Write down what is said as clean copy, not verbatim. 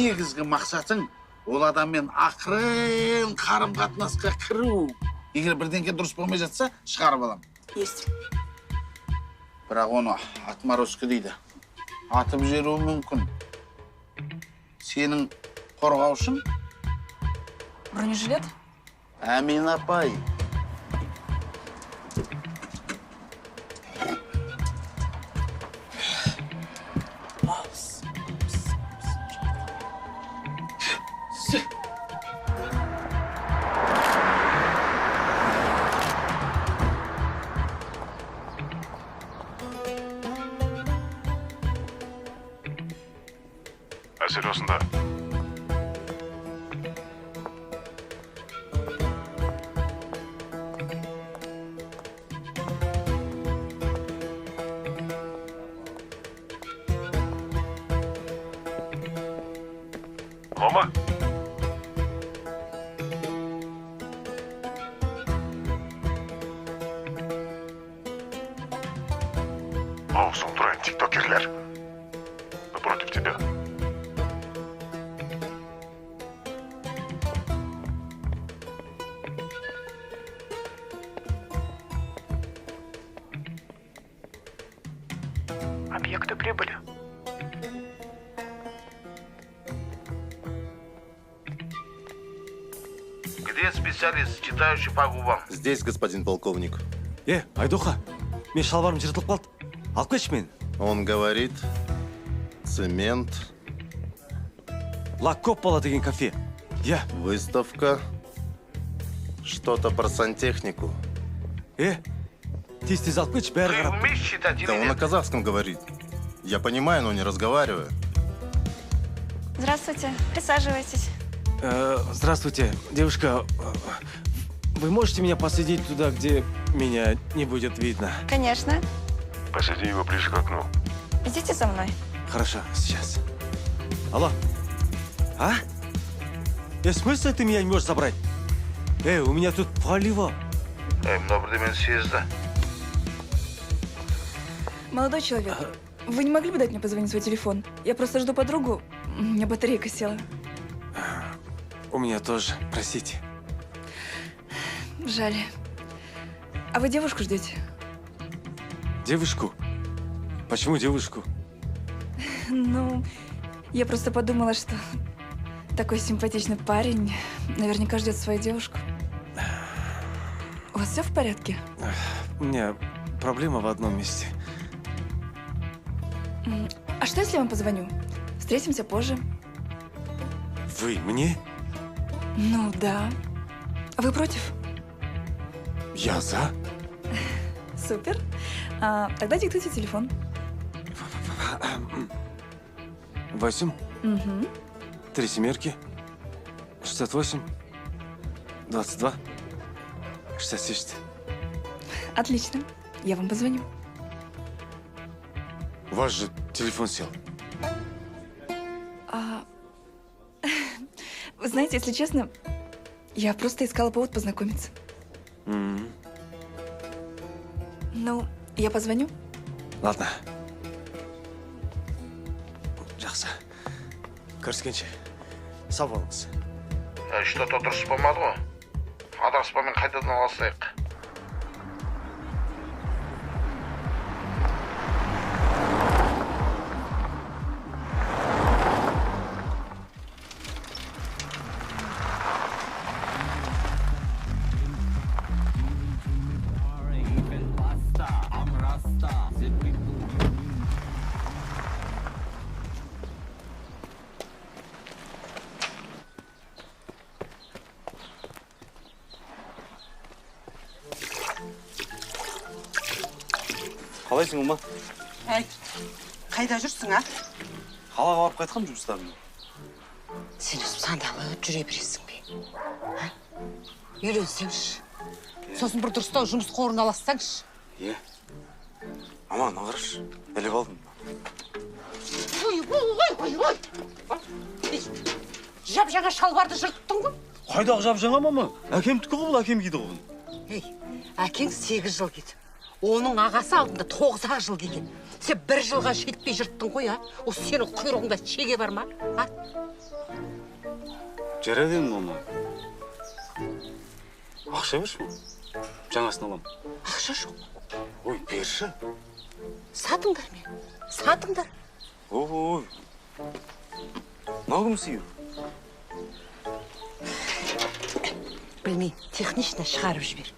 негізгі мақсатың ол адаммен ақырын қарым-қатынасқа кіру. Егер бірдеңке дұрыс болмай жатса, шығарып алам. Есть. Бірақ оны отморозки дейді. Атып жіберуі мүмкін. Сенің қорғаушың? Бронежилет? Әмин апай. Мәселе осында. Мама? Аусың тұрайын, тиктокерлер. Мы против тебя. Объекты прибыли. Где специалист, читающий по губам? Здесь, господин полковник. Айдоха, мен шалбарым жыртылып қалды. Алып кетші мені. Он говорит, цемент, Лакоп бала деген кафе. выставка, что-то про сантехнику. Тез алып кетші, бәрі Ты қарап. умеешь читать или Да он на нет? казахском говорит. Я понимаю, но не разговариваю. Здравствуйте. Присаживайтесь. Здравствуйте, девушка. Вы можете меня посадить туда, где меня не будет видно? Конечно. Посади его ближе к окну. Идите со мной. Хорошо, сейчас. Алло. А? В смысле ты меня не можешь забрать? У меня тут полива. Мына бірдемен сезді. Молодой человек, вы не могли бы дать мне позвонить свой телефон? Я просто жду подругу. У меня батарейка села. У меня тоже, простите. Жаль. А вы девушку ждете? Девушку? Почему девушку? Ну, я просто подумала, что такой симпатичный парень наверняка ждет свою девушку. У вас все в порядке? У меня проблема в одном месте. А что, если я вам позвоню? Встретимся позже. Вы мне? Ну, да. Вы против? Я за. Супер. Тогда диктуйте телефон. 8, Угу. 3 семерки, 68, 22, 66. Отлично. Я вам позвоню. У вас же телефон сел. Вы знаете, если честно, я просто искала повод познакомиться. Ну, я позвоню. Ладно. Жақсы. Көріскенше. Сау болыңыз. Что-то дұрыс болмады ғой. Адыраспанмен қайтадан алысайық. Қалайсың, ұма? Әй, қайда жүрсің, а? Қалаға барып қайтқам жұмыстарымды. Сен өзім сандалып жүре бересің бе? Үйленсеңші. Сосын бір дұрыстау жұмыс қорын алассаңшы. Мама, нағырыш. Біліп алдым. Ой. Жап-жаңа шалбарды жырттың ғой? Қайдағы жап-жаңа, мама? Әкемдікі ғой бұл, әкем киді ғой. Ей, әкең 8 жыл киді. Оның ағасы алдында 9 жыл киген. Сен 1 жылға жетпей жырттың ғой, а? Осы сенің құйрығыңда шеге бар ма? жарайды енді мама. Ақша берші мама. Жаңасын аламын. ақша жоқ. Ой, берші. Сатыңдар мен. Сатыңдар. Ой. Мынау кім сүйі? Білмеймін, технично шығарып жібер.